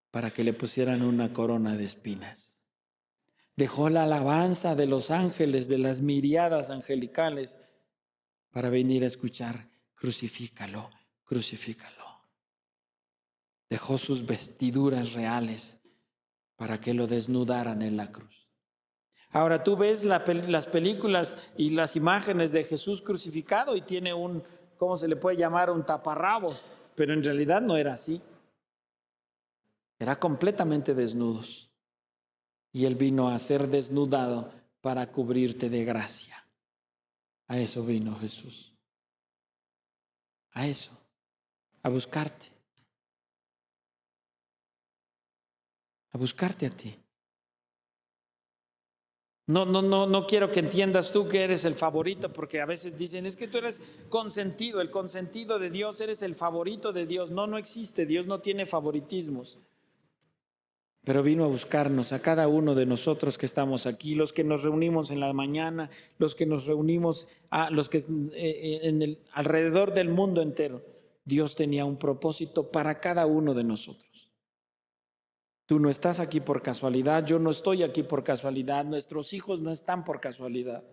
para que le pusieran una corona de espinas. Dejó la alabanza de los ángeles, de las miriadas angelicales, para venir a escuchar, crucifícalo, crucifícalo. Dejó sus vestiduras reales para que lo desnudaran en la cruz. Ahora tú ves las películas y las imágenes de Jesús crucificado y tiene un, ¿cómo se le puede llamar? Un taparrabos, pero en realidad no era así. Era completamente desnudos. Y Él vino a ser desnudado para cubrirte de gracia. A eso vino Jesús. A eso, a buscarte. A buscarte a ti. No quiero que entiendas tú que eres el favorito, porque a veces dicen, es que tú eres consentido, el consentido de Dios, eres el favorito de Dios. No existe, Dios no tiene favoritismos. Pero vino a buscarnos a cada uno de nosotros que estamos aquí, los que nos reunimos en la mañana, los que nos reunimos, los que alrededor del mundo entero. Dios tenía un propósito para cada uno de nosotros. Tú no estás aquí por casualidad, yo no estoy aquí por casualidad, nuestros hijos no están por casualidad.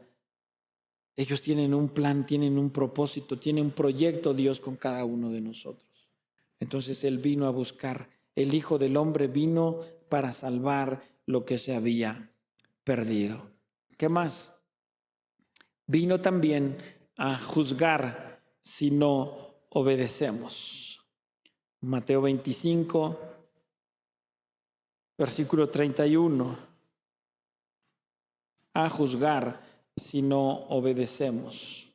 Ellos tienen un plan, tienen un propósito, tienen un proyecto Dios con cada uno de nosotros. Entonces Él vino a buscar, el Hijo del Hombre vino para salvar lo que se había perdido. ¿Qué más? Vino también a juzgar si no obedecemos. Mateo 25, versículo 31. A juzgar si no obedecemos.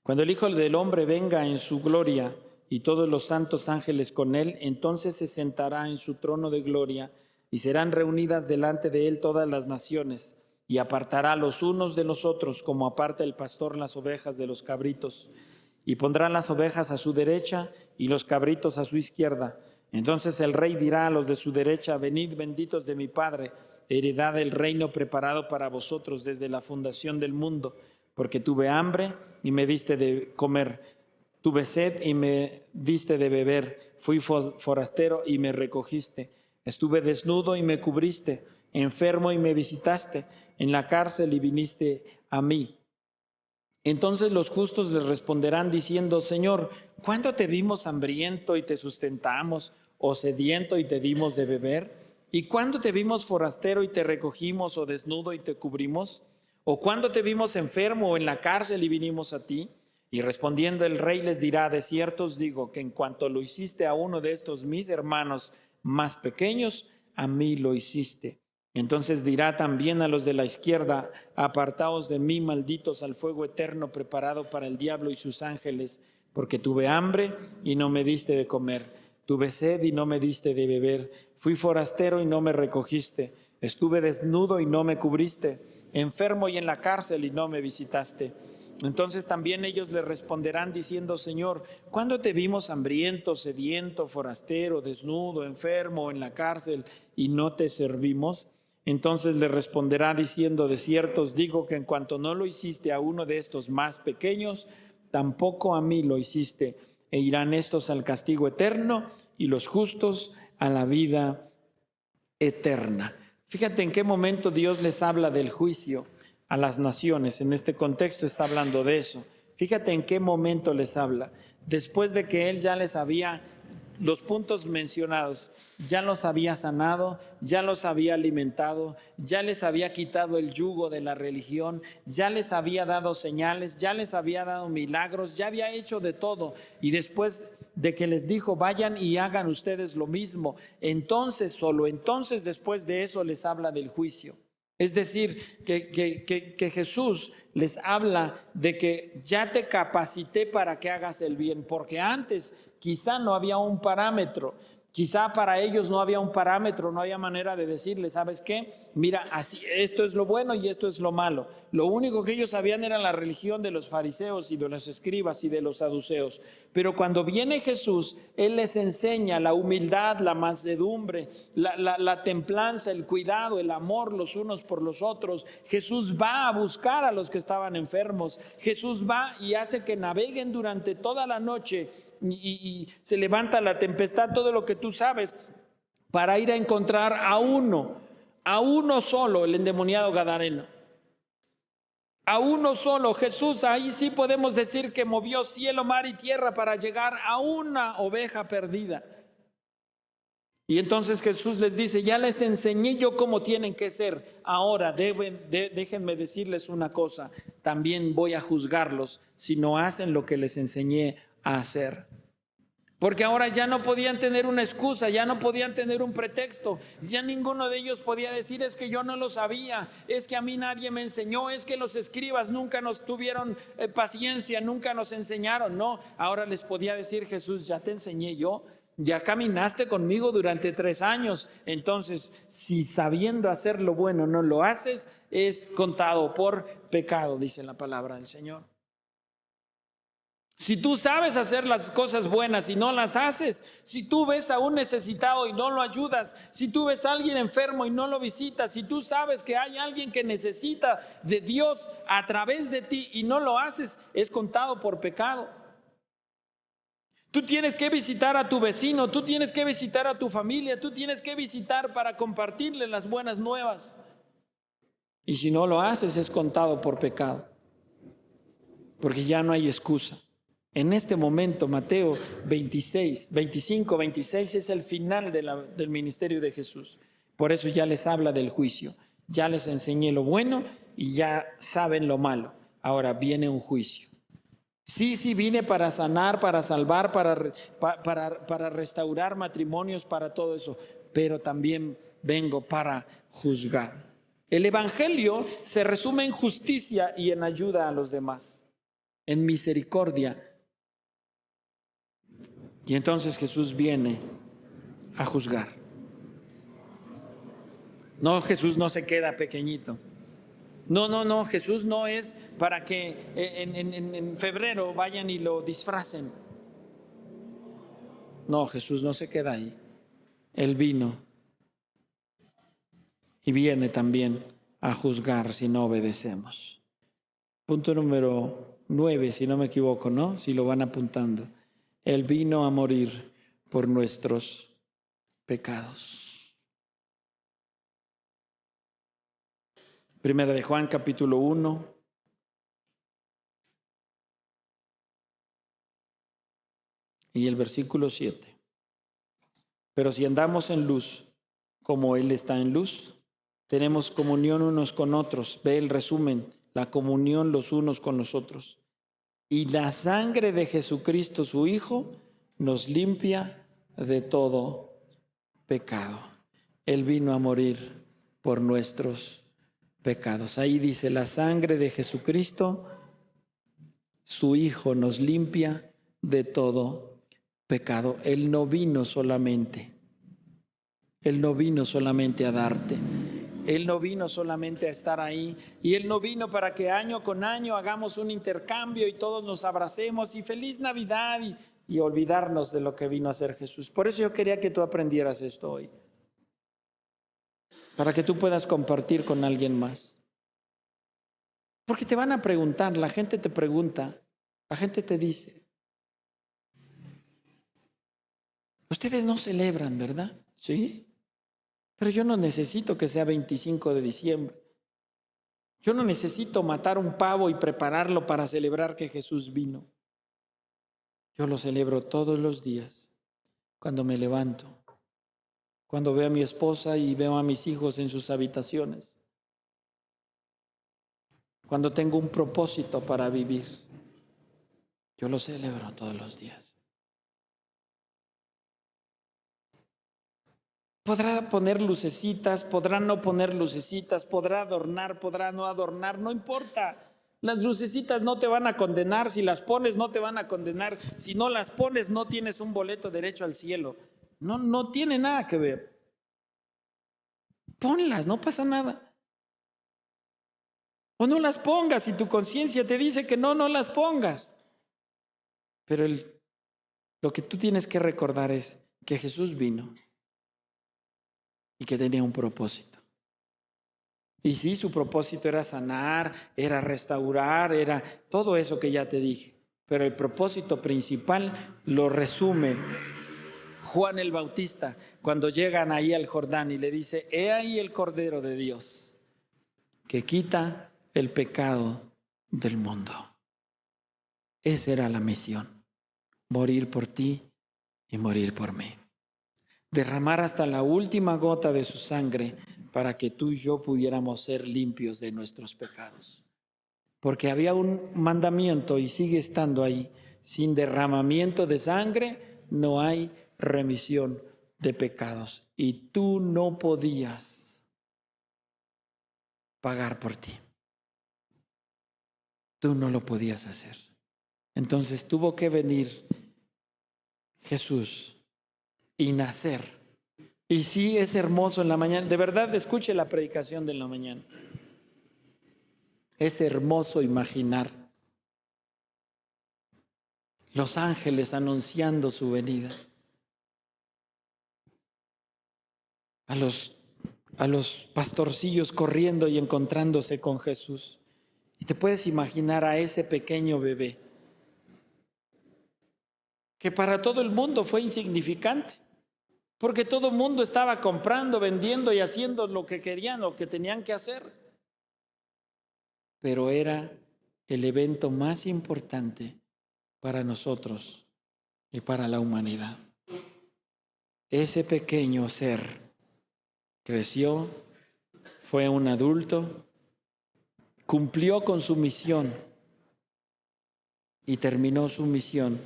Cuando el Hijo del Hombre venga en su gloria y todos los santos ángeles con Él, entonces se sentará en su trono de gloria y serán reunidas delante de Él todas las naciones, y apartará los unos de los otros como aparta el pastor las ovejas de los cabritos, y pondrán las ovejas a su derecha y los cabritos a su izquierda. Entonces el Rey dirá a los de su derecha, venid benditos de mi Padre, heredad el reino preparado para vosotros desde la fundación del mundo, porque tuve hambre y me diste de comer, tuve sed y me diste de beber, fui forastero y me recogiste, estuve desnudo y me cubriste, enfermo y me visitaste, en la cárcel y viniste a mí. Entonces los justos les responderán diciendo: Señor, ¿cuándo te vimos hambriento y te sustentamos, o sediento y te dimos de beber? ¿Y cuándo te vimos forastero y te recogimos, o desnudo y te cubrimos? ¿O cuándo te vimos enfermo o en la cárcel y vinimos a ti? Y respondiendo el rey les dirá: de cierto os digo que en cuanto lo hiciste a uno de estos mis hermanos más pequeños, a mí lo hiciste. Entonces dirá también a los de la izquierda: apartaos de mí, malditos, al fuego eterno preparado para el diablo y sus ángeles, porque tuve hambre y no me diste de comer, tuve sed y no me diste de beber, fui forastero y no me recogiste, estuve desnudo y no me cubriste, enfermo y en la cárcel y no me visitaste. Entonces también ellos le responderán diciendo: Señor, ¿cuándo te vimos hambriento, sediento, forastero, desnudo, enfermo, en la cárcel y no te servimos? Entonces le responderá diciendo: de cierto os digo que en cuanto no lo hiciste a uno de estos más pequeños, tampoco a mí lo hiciste. E irán estos al castigo eterno y los justos a la vida eterna. Fíjate en qué momento Dios les habla del juicio a las naciones. En este contexto está hablando de eso. Fíjate en qué momento les habla. Después de que Él ya les había, los puntos mencionados, ya los había sanado, ya los había alimentado, ya les había quitado el yugo de la religión, ya les había dado señales, ya les había dado milagros, ya había hecho de todo. Y después de que les dijo: vayan y hagan ustedes lo mismo, entonces, solo entonces después de eso les habla del juicio. Es decir, que Jesús les habla de que ya te capacité para que hagas el bien, porque antes quizá no había un parámetro, quizá para ellos no había un parámetro, no había manera de decirle: ¿sabes qué? Mira, así, esto es lo bueno y esto es lo malo. Lo único que ellos sabían era la religión de los fariseos y de los escribas y de los saduceos. Pero cuando viene Jesús, Él les enseña la humildad, la mansedumbre, la templanza, el cuidado, el amor los unos por los otros. Jesús va a buscar a los que estaban enfermos. Jesús va y hace que naveguen durante toda la noche y se levanta la tempestad, todo lo que tú sabes, para ir a encontrar a uno solo, el endemoniado gadareno. A uno solo. Jesús, ahí sí podemos decir que movió cielo, mar y tierra para llegar a una oveja perdida. Y entonces Jesús les dice: ya les enseñé yo cómo tienen que ser. Ahora déjenme decirles una cosa: también voy a juzgarlos si no hacen lo que les enseñé a hacer. Porque ahora ya no podían tener una excusa, ya no podían tener un pretexto, ya ninguno de ellos podía decir: es que yo no lo sabía, es que a mí nadie me enseñó, es que los escribas nunca nos tuvieron paciencia, nunca nos enseñaron. No, ahora les podía decir Jesús: ya te enseñé yo, ya caminaste conmigo durante 3 años, entonces si sabiendo hacer lo bueno no lo haces, es contado por pecado, dice la palabra del Señor. Si tú sabes hacer las cosas buenas y no las haces, si tú ves a un necesitado y no lo ayudas, si tú ves a alguien enfermo y no lo visitas, si tú sabes que hay alguien que necesita de Dios a través de ti y no lo haces, es contado por pecado. Tú tienes que visitar a tu vecino, tú tienes que visitar a tu familia, tú tienes que visitar para compartirle las buenas nuevas. Y si no lo haces, es contado por pecado, porque ya no hay excusa. En este momento, Mateo 25, 26 es el final del ministerio de Jesús. Por eso ya les habla del juicio. Ya les enseñé lo bueno y ya saben lo malo. Ahora viene un juicio. Sí, vine para sanar, para salvar, para restaurar matrimonios, para todo eso. Pero también vengo para juzgar. El evangelio se resume en justicia y en ayuda a los demás, en misericordia. Y entonces Jesús viene a juzgar. No, Jesús no se queda pequeñito. No, Jesús no es para que en febrero vayan y lo disfracen. No, Jesús no se queda ahí. Él vino y viene también a juzgar si no obedecemos. Punto número 9, si no me equivoco, ¿no? Si lo van apuntando. Él vino a morir por nuestros pecados. Primera de Juan, capítulo 1. Y el versículo 7. Pero si andamos en luz, como Él está en luz, tenemos comunión unos con otros. Ve el resumen, la comunión los unos con los otros. Y la sangre de Jesucristo, su Hijo, nos limpia de todo pecado. Él vino a morir por nuestros pecados. Ahí dice, la sangre de Jesucristo, su Hijo, nos limpia de todo pecado. Él no vino solamente a darte. Él no vino solamente a estar ahí, y Él no vino para que año con año hagamos un intercambio y todos nos abracemos y feliz Navidad y olvidarnos de lo que vino a hacer Jesús. Por eso yo quería que tú aprendieras esto hoy, para que tú puedas compartir con alguien más. Porque te van a preguntar, la gente te pregunta, la gente te dice, ustedes no celebran, ¿verdad? Sí. Pero yo no necesito que sea 25 de diciembre. Yo no necesito matar un pavo y prepararlo para celebrar que Jesús vino. Yo lo celebro todos los días, cuando me levanto, cuando veo a mi esposa y veo a mis hijos en sus habitaciones, cuando tengo un propósito para vivir. Yo lo celebro todos los días. Podrá poner lucecitas, podrá no poner lucecitas, podrá adornar, podrá no adornar, no importa. Las lucecitas no te van a condenar, si las pones no te van a condenar, si no las pones no tienes un boleto derecho al cielo. No tiene nada que ver. Ponlas, no pasa nada. O no las pongas si tu conciencia te dice que no las pongas. Pero lo que tú tienes que recordar es que Jesús vino y que tenía un propósito. Y sí, su propósito era sanar, era restaurar, era todo eso que ya te dije. Pero el propósito principal lo resume Juan el Bautista cuando llegan ahí al Jordán y le dice, he ahí el Cordero de Dios que quita el pecado del mundo. Esa era la misión, morir por ti y morir por mí. Derramar hasta la última gota de su sangre para que tú y yo pudiéramos ser limpios de nuestros pecados. Porque había un mandamiento y sigue estando ahí. Sin derramamiento de sangre no hay remisión de pecados. Y tú no podías pagar por ti. Tú no lo podías hacer. Entonces tuvo que venir Jesús y nacer. Y sí, es hermoso en la mañana. De verdad, escuche la predicación de la mañana. Es hermoso imaginar los ángeles anunciando su venida. A los pastorcillos corriendo y encontrándose con Jesús. Y te puedes imaginar a ese pequeño bebé que para todo el mundo fue insignificante. Porque todo el mundo estaba comprando, vendiendo y haciendo lo que querían, lo que tenían que hacer. Pero era el evento más importante para nosotros y para la humanidad. Ese pequeño ser creció, fue un adulto, cumplió con su misión y terminó su misión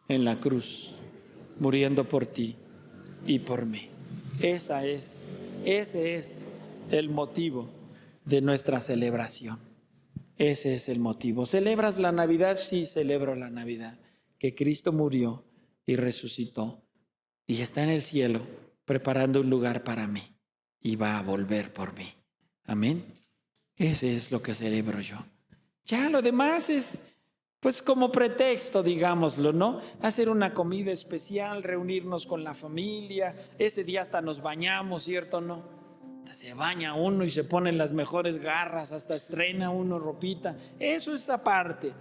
en la cruz, muriendo por ti y por mí. Ese es el motivo de nuestra celebración. Ese es el motivo. ¿Celebras la Navidad? Sí, celebro la Navidad. Que Cristo murió y resucitó y está en el cielo preparando un lugar para mí y va a volver por mí. Amén. Ese es lo que celebro yo. Ya lo demás es pues como pretexto, digámoslo, ¿no? Hacer una comida especial, reunirnos con la familia. Ese día hasta nos bañamos, ¿cierto o no? Hasta se baña uno y se ponen las mejores garras, hasta estrena uno ropita. Eso es aparte.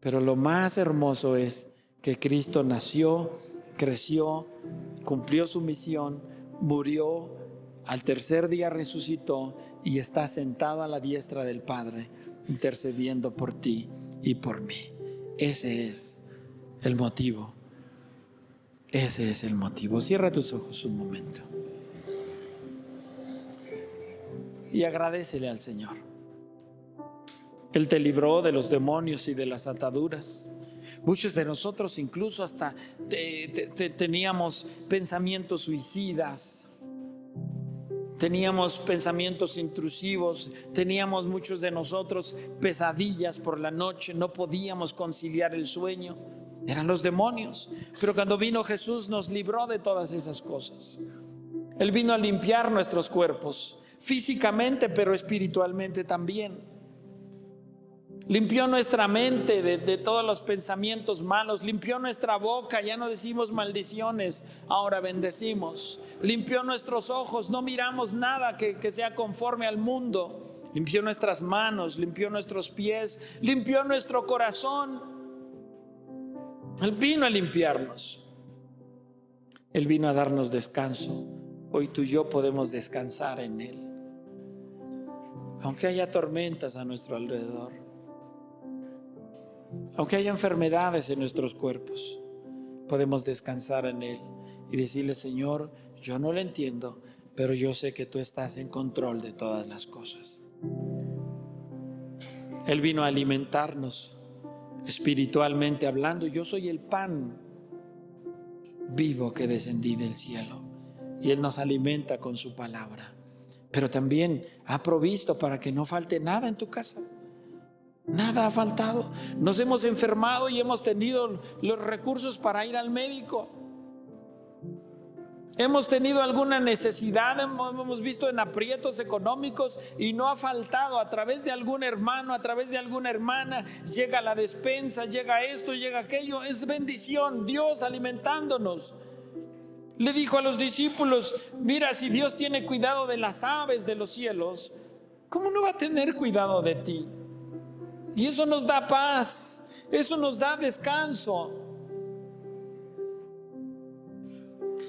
Pero lo más hermoso es que Cristo nació, creció, cumplió su misión, murió, al tercer día resucitó y está sentado a la diestra del Padre, intercediendo por ti y por mí. Ese es el motivo. Ese es el motivo. Cierra tus ojos un momento y agradécele al Señor. Él te libró de los demonios y de las ataduras. Muchos de nosotros incluso hasta teníamos pensamientos suicidas, teníamos pensamientos intrusivos, teníamos muchos de nosotros pesadillas por la noche, no podíamos conciliar el sueño. Eran los demonios. Pero cuando vino Jesús nos libró de todas esas cosas. Él vino a limpiar nuestros cuerpos, físicamente pero espiritualmente también. Limpió nuestra mente de todos los pensamientos malos. Limpió nuestra boca, ya no decimos maldiciones, ahora bendecimos. Limpió nuestros ojos, no miramos nada que sea conforme al mundo. Limpió nuestras manos, limpió nuestros pies, limpió nuestro corazón. Él vino a limpiarnos. Él vino a darnos descanso. Hoy tú y yo podemos descansar en Él. Aunque haya tormentas a nuestro alrededor, aunque haya enfermedades en nuestros cuerpos, podemos descansar en Él y decirle: Señor, yo no lo entiendo, pero yo sé que tú estás en control de todas las cosas. Él vino a alimentarnos espiritualmente hablando. Yo soy el pan vivo que descendí del cielo, y Él nos alimenta con su palabra. Pero también ha provisto para que no falte nada en tu casa. Nada ha faltado. Nos hemos enfermado y hemos tenido los recursos para ir al médico. Hemos tenido alguna necesidad, hemos visto en aprietos económicos y no ha faltado. A través de algún hermano, a través de alguna hermana, llega la despensa, llega esto, llega aquello. Es bendición, Dios alimentándonos. Le dijo a los discípulos: mira, si Dios tiene cuidado de las aves de los cielos, ¿cómo no va a tener cuidado de ti? Y eso nos da paz, eso nos da descanso.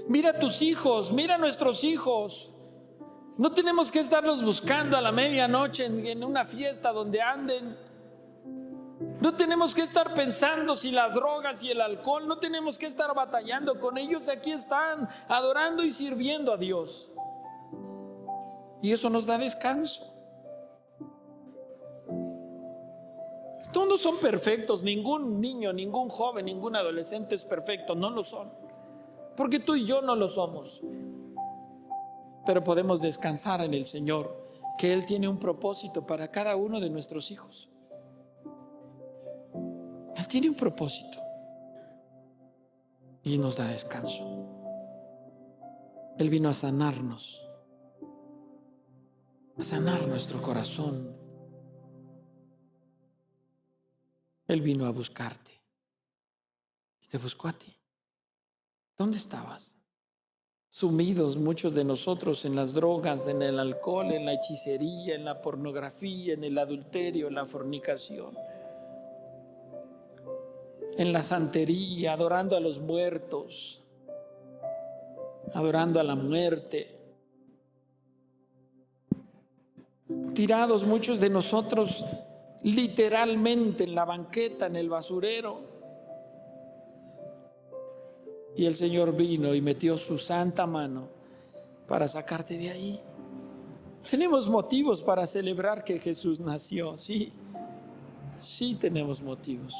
Mira a tus hijos, mira a nuestros hijos. No tenemos que estarlos buscando a la medianoche en una fiesta donde anden. No tenemos que estar pensando si las drogas y el alcohol, no tenemos que estar batallando con ellos. Aquí están adorando y sirviendo a Dios. Y eso nos da descanso. Todos son perfectos, ningún niño, ningún joven, ningún adolescente es perfecto, no lo son. Porque tú y yo no lo somos. Pero podemos descansar en el Señor, que Él tiene un propósito para cada uno de nuestros hijos. Él tiene un propósito y nos da descanso. Él vino a sanarnos, a sanar nuestro corazón. Él vino a buscarte y te buscó a ti. ¿Dónde estabas? Sumidos muchos de nosotros en las drogas, en el alcohol, en la hechicería, en la pornografía, en el adulterio, en la fornicación, en la santería, adorando a los muertos, adorando a la muerte. Tirados muchos de nosotros literalmente en la banqueta, en el basurero. Y el Señor vino y metió su santa mano para sacarte de ahí. Tenemos motivos para celebrar que Jesús nació, sí, sí tenemos motivos.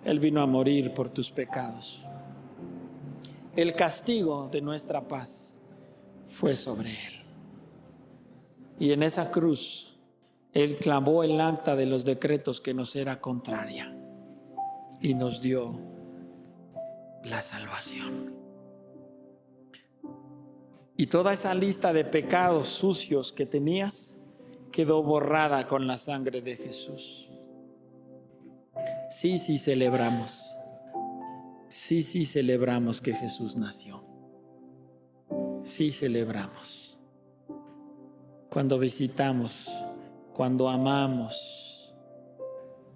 Él vino a morir por tus pecados. El castigo de nuestra paz fue sobre Él. Y en esa cruz Él clavó el acta de los decretos que nos era contraria y nos dio la salvación. Y toda esa lista de pecados sucios que tenías quedó borrada con la sangre de Jesús. Sí, sí celebramos. Sí, sí celebramos que Jesús nació. Sí celebramos. Cuando visitamos, cuando amamos,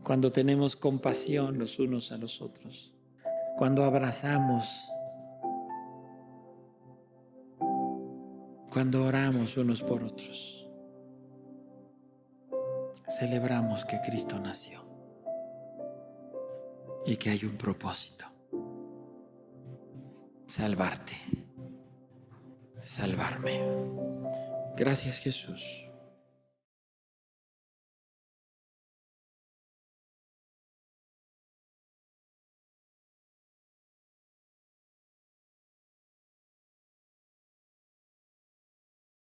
cuando tenemos compasión los unos a los otros, cuando abrazamos, cuando oramos unos por otros, celebramos que Cristo nació y que hay un propósito: salvarte, salvarme. Gracias, Jesús.